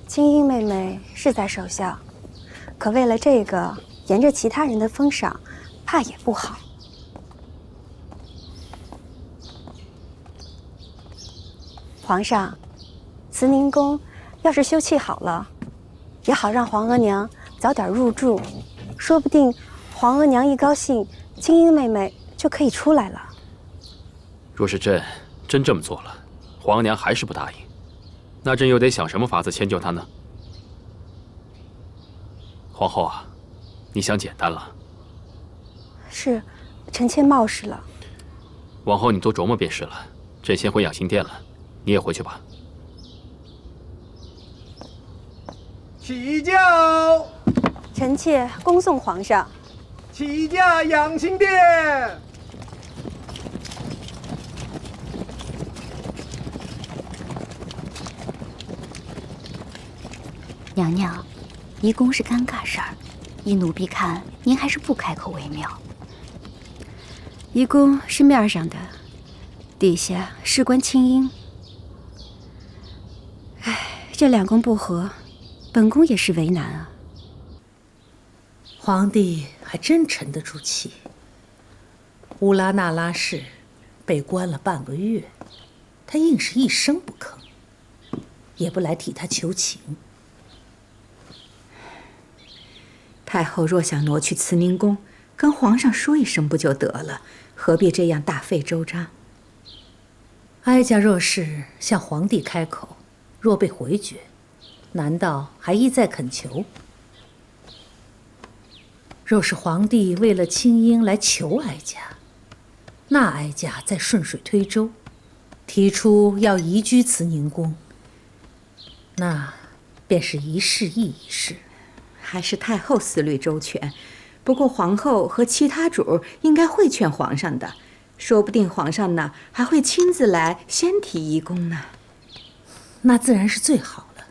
青樱妹妹是在守孝，可为了这个沿着其他人的封赏，怕也不好。皇上，慈宁宫要是修葺好了，也好让皇额娘早点入住，说不定皇额娘一高兴，青樱妹妹就可以出来了。若是朕真这么做了，皇娘还是不答应，那朕又得想什么法子迁就她呢？皇后啊，你想简单了。是，臣妾冒失了。往后你多琢磨便是了。朕先回养心殿了，你也回去吧。起轿！臣妾恭送皇上。起驾养心殿。娘娘，移宫是尴尬事儿，依奴婢看，您还是不开口为妙。移宫是面上的，底下事关青樱。唉，这两宫不和，本宫也是为难啊。皇帝还真沉得住气。乌拉那拉氏被关了半个月，他硬是一声不吭，也不来替他求情。太后若想挪去慈宁宫，跟皇上说一声不就得了？何必这样大费周章？哀家若是向皇帝开口，若被回绝，难道还一再恳求？若是皇帝为了青樱来求哀家，那哀家再顺水推舟，提出要移居慈宁宫，那便是一事议一事。还是太后思虑周全，不过皇后和其他主应该会劝皇上的，说不定皇上呢还会亲自来先提移宫呢。那自然是最好了。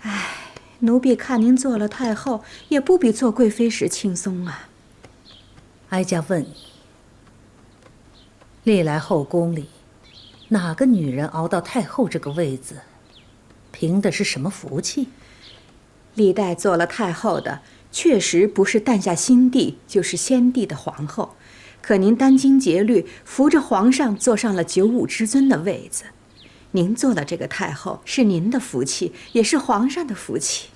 唉，奴婢看您做了太后，也不比做贵妃时轻松啊。哀家问你，历来后宫里，哪个女人熬到太后这个位子，凭的是什么福气？历代做了太后的，确实不是诞下新帝，就是先帝的皇后。可您殚精竭虑，扶着皇上坐上了95之尊的位子。您做了这个太后，是您的福气，也是皇上的福气。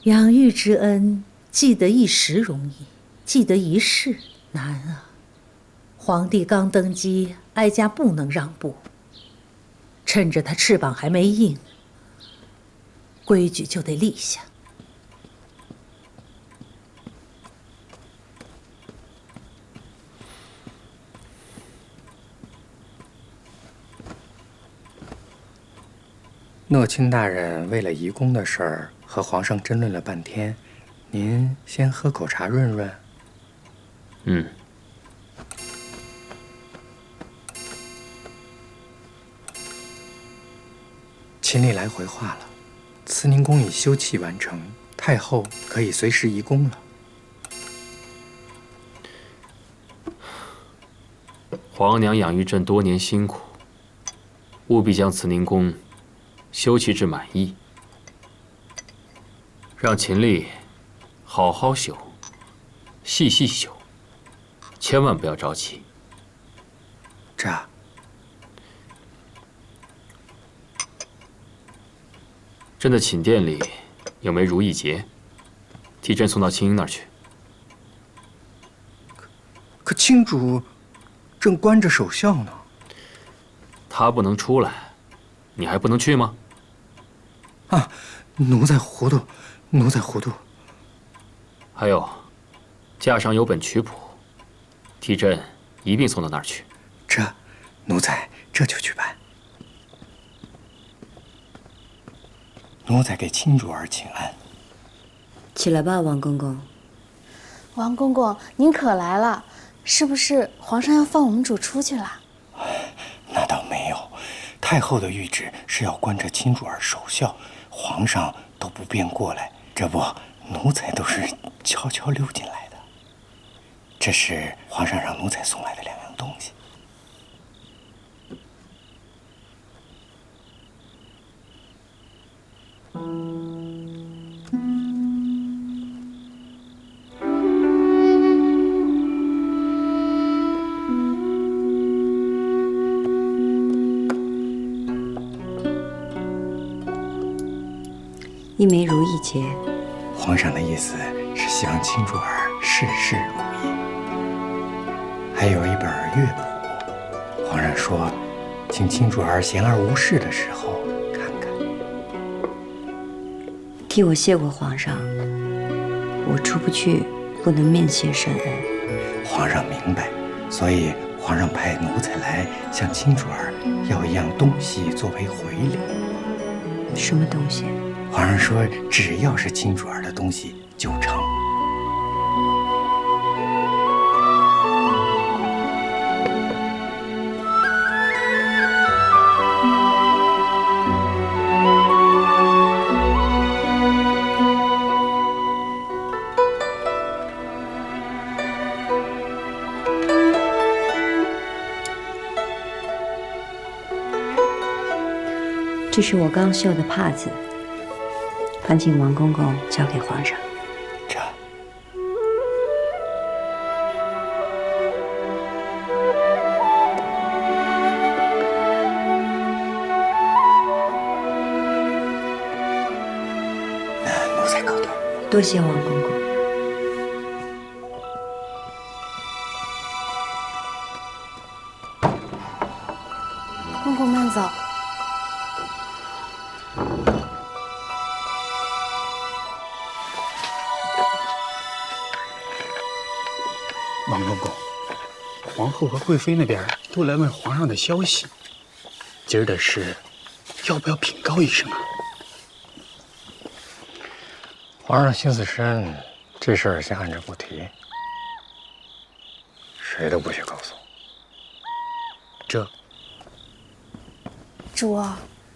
养育之恩，记得一时容易，记得一世难啊。皇帝刚登基，哀家不能让步，趁着他翅膀还没硬，规矩就得立下。诺卿大人为了移宫的事儿和皇上争论了半天，您先喝口茶润润。嗯。秦历来回话了，慈宁宫已修葺完成，太后可以随时移宫了。皇娘养育朕多年辛苦，务必将慈宁宫修葺至满意，让秦历好好修，细细修，千万不要着急。这。朕的寝殿里有枚如意结，替朕送到青樱那儿去。可卿主正关着守孝呢。他不能出来，你还不能去吗？啊，奴才糊涂，奴才糊涂。还有，架上有本曲谱，替朕一并送到那儿去。奴才这就去办。奴才给卿主儿请安。起来吧，王公公。王公公，您可来了，是不是皇上要放我们主出去了？那倒没有，太后的谕旨是要关着卿主儿守孝，皇上都不便过来。这不，奴才都是悄悄溜进来的。这是皇上让奴才送来的2样东西。一枚如意结。皇上的意思是希望卿主儿事事如意。还有一本乐谱，皇上说，请卿主儿闲而无事的时候看看。替我谢过皇上，我出不去，不能面谢圣恩。皇上明白，所以皇上派奴才来向卿主儿要一样东西作为回礼。什么东西？皇上说，只要是卿主儿的东西就成。这是我刚绣的帕子，烦请王公公交给皇上。这。奴才告退。多谢王公公。公公慢走。王公公，皇后和贵妃那边都来问皇上的消息。今儿的事，要不要禀告一声啊？皇上心思深，这事儿先按着不提，谁都不许告诉我。这。主，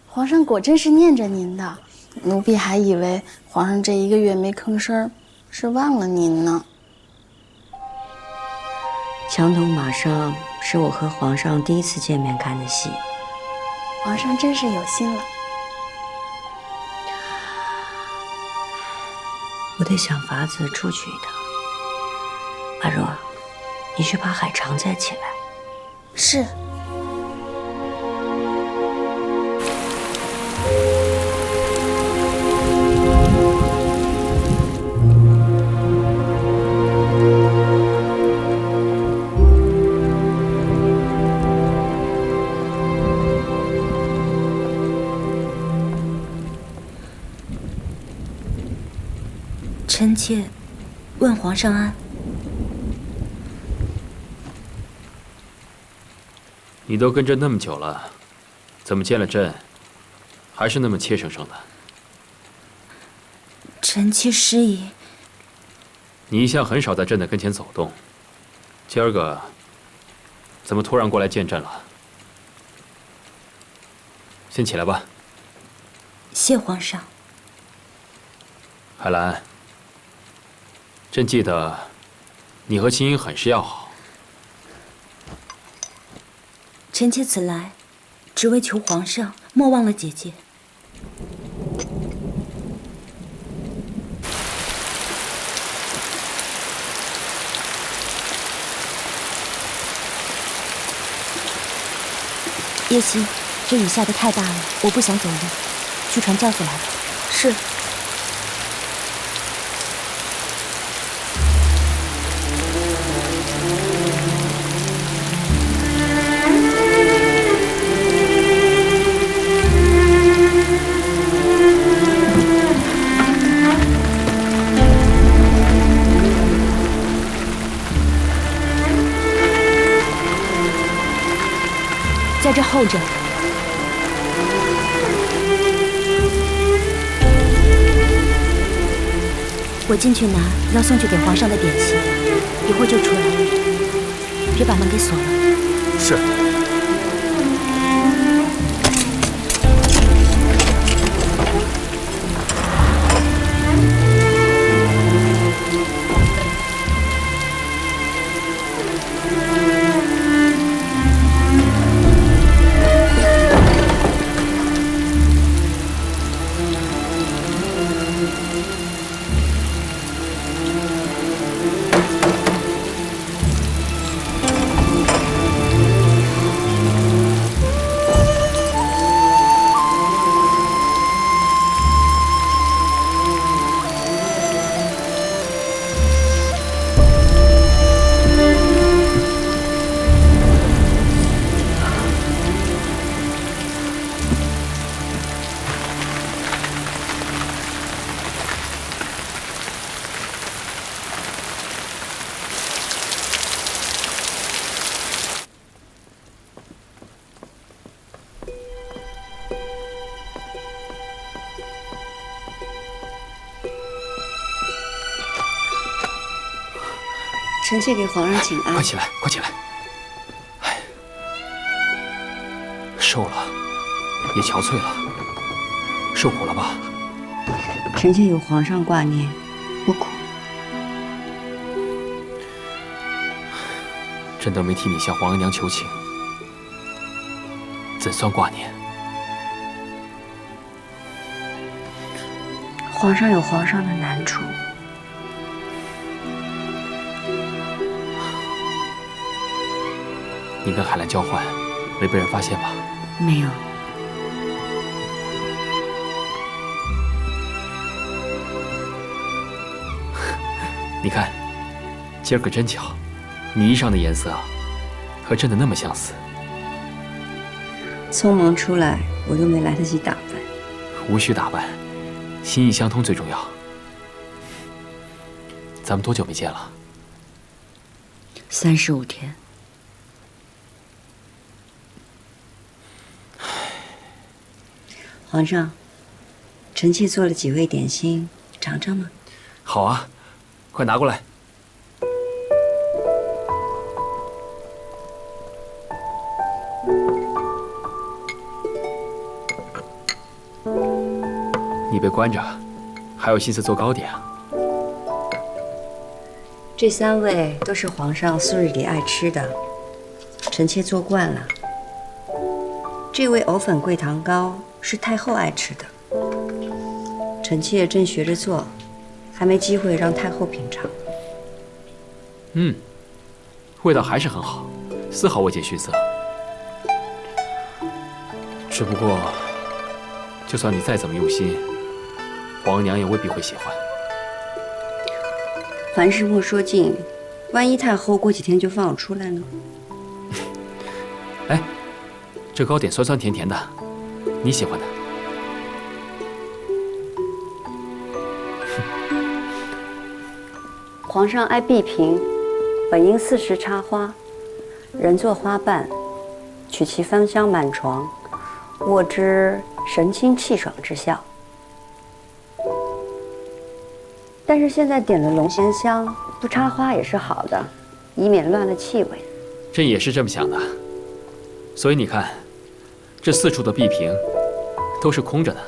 皇上果真是念着您的，奴婢还以为皇上这1个月没吭声，是忘了您呢。墙头马上是我和皇上第1次见面看的戏，皇上真是有心了。我得想法子出去一趟。阿若，你去把海棠摘起来。是。臣妾问皇上安。你都跟朕那么久了，怎么见了朕还是那么怯生生的。臣妾失仪。你一向很少在朕的跟前走动，今儿个怎么突然过来见朕了？先起来吧。谢皇上。海兰，朕记得你和青音很是要好。臣妾此来，只为求皇上莫忘了姐姐。叶欣，这雨下得太大了，我不想走路，去传轿子来。是。在这候着。我进去拿要送去给皇上的点心，一会儿就出来，别把门给锁了。是。臣妾给皇上请安。快起来，快起来！哎，瘦了，也憔悴了，受苦了吧？臣妾有皇上挂念，不苦。朕都没替你向皇额娘求情，怎算挂念？皇上有皇上的难处。你跟海兰交换，没被人发现吧？没有。你看，今儿个真巧，你衣裳的颜色和朕的那么相似。匆忙出来，我又没来得及打扮。无需打扮，心意相通最重要。咱们多久没见了？35天。皇上，臣妾做了几味点心，尝尝吗？好啊，快拿过来。你被关着，还有心思做糕点啊？这3味都是皇上素日里爱吃的，臣妾做惯了。这味藕粉桂糖糕是太后爱吃的，臣妾正学着做，还没机会让太后品尝。味道还是很好，丝毫未见逊色。只不过，就算你再怎么用心，皇娘也未必会喜欢。凡事莫说尽，万一太后过几天就放我出来呢？哎，这糕点酸酸甜甜的，你喜欢的。皇上爱碧萍，本应4时插花，人作花瓣，取其芳香满床。握之神清气爽之效。但是现在点了龙涎香，不插花也是好的，以免乱了气味。朕也是这么想的。所以你看，这4处的壁屏都是空着的。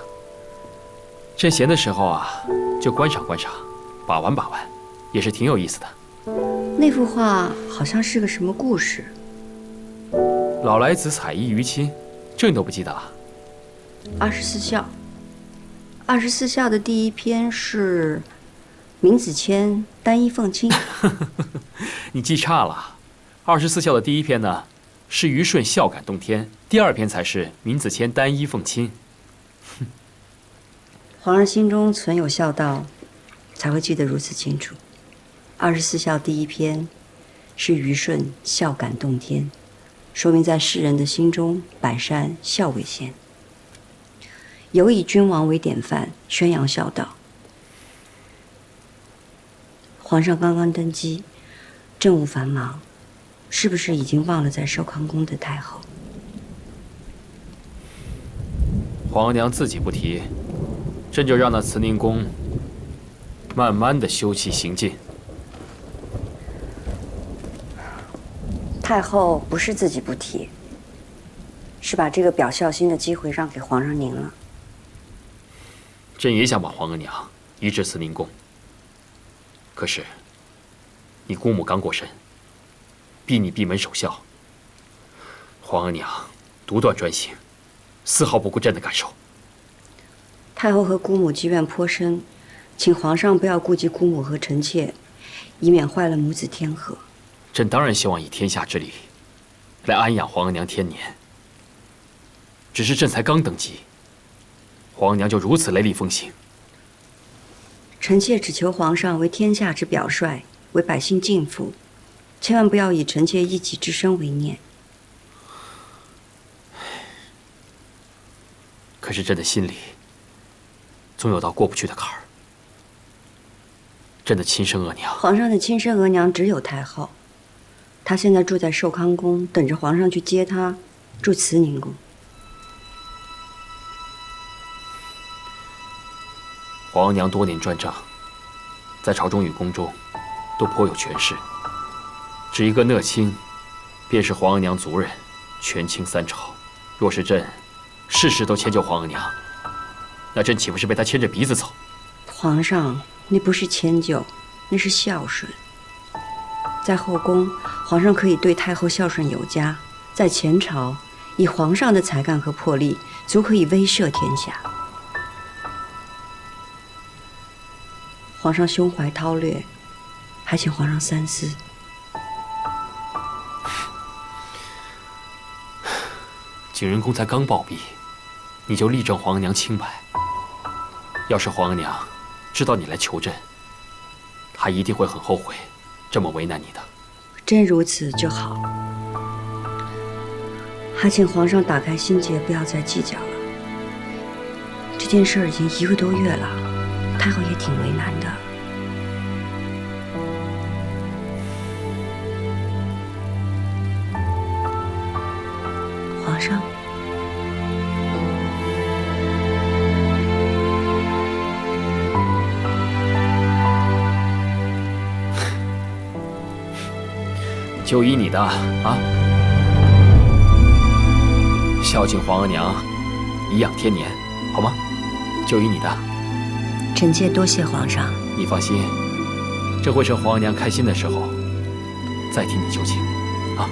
朕闲的时候啊，就观赏观赏，把玩把玩，也是挺有意思的。那幅画好像是个什么故事？老来子采衣娱亲，这你都不记得啊？24孝，24孝的第一篇是闵子骞单衣奉亲。你记差了，24孝的第一篇呢是虞舜孝感动天，第2篇才是闵子骞单衣奉亲。皇上心中存有孝道，才会记得如此清楚。24孝第一篇是虞舜孝感动天，说明在世人的心中，百善孝为先，有以君王为典范，宣扬孝道。皇上刚刚登基，政务繁忙，是不是已经忘了在寿康宫的太后？皇娘自己不提，朕就让那慈宁宫慢慢的修葺行进。太后不是自己不提，是把这个表孝心的机会让给皇上您了。朕也想把皇额娘移至慈宁宫，可是你姑母刚过身，逼你闭门守孝，皇额娘独断专行，丝毫不顾朕的感受。太后和姑母积怨颇深，请皇上不要顾及姑母和臣妾，以免坏了母子天和。朕当然希望以天下之力来安养皇额娘天年，只是朕才刚登基，皇额娘就如此雷厉风行。臣妾只求皇上为天下之表率，为百姓尽福，千万不要以臣妾一己之身为念。可是朕的心里总有道过不去的坎儿。朕的亲生额娘，皇上的亲生额娘只有太后，她现在住在寿康宫，等着皇上去接她，住慈宁宫。皇额娘多年专政，在朝中与宫中都颇有权势，只一个讷亲，便是皇额娘族人，权倾3朝。若是朕事事都迁就皇额娘，那朕岂不是被她牵着鼻子走？皇上，那不是迁就，那是孝顺。在后宫，皇上可以对太后孝顺有加；在前朝，以皇上的才干和魄力，足可以威慑天下。皇上胸怀韬略，还请皇上三思。景仁宫才刚暴毙，你就力证皇额娘清白。要是皇额娘知道你来求朕，她一定会很后悔这么为难你的。真如此就好。还请皇上打开心结，不要再计较了。这件事已经1个多月了，太后也挺为难的。皇上，就依你的啊，孝敬皇额娘，颐养天年，好吗？就依你的。臣妾多谢皇上。你放心，这会趁皇额娘开心的时候，再替你求情，啊。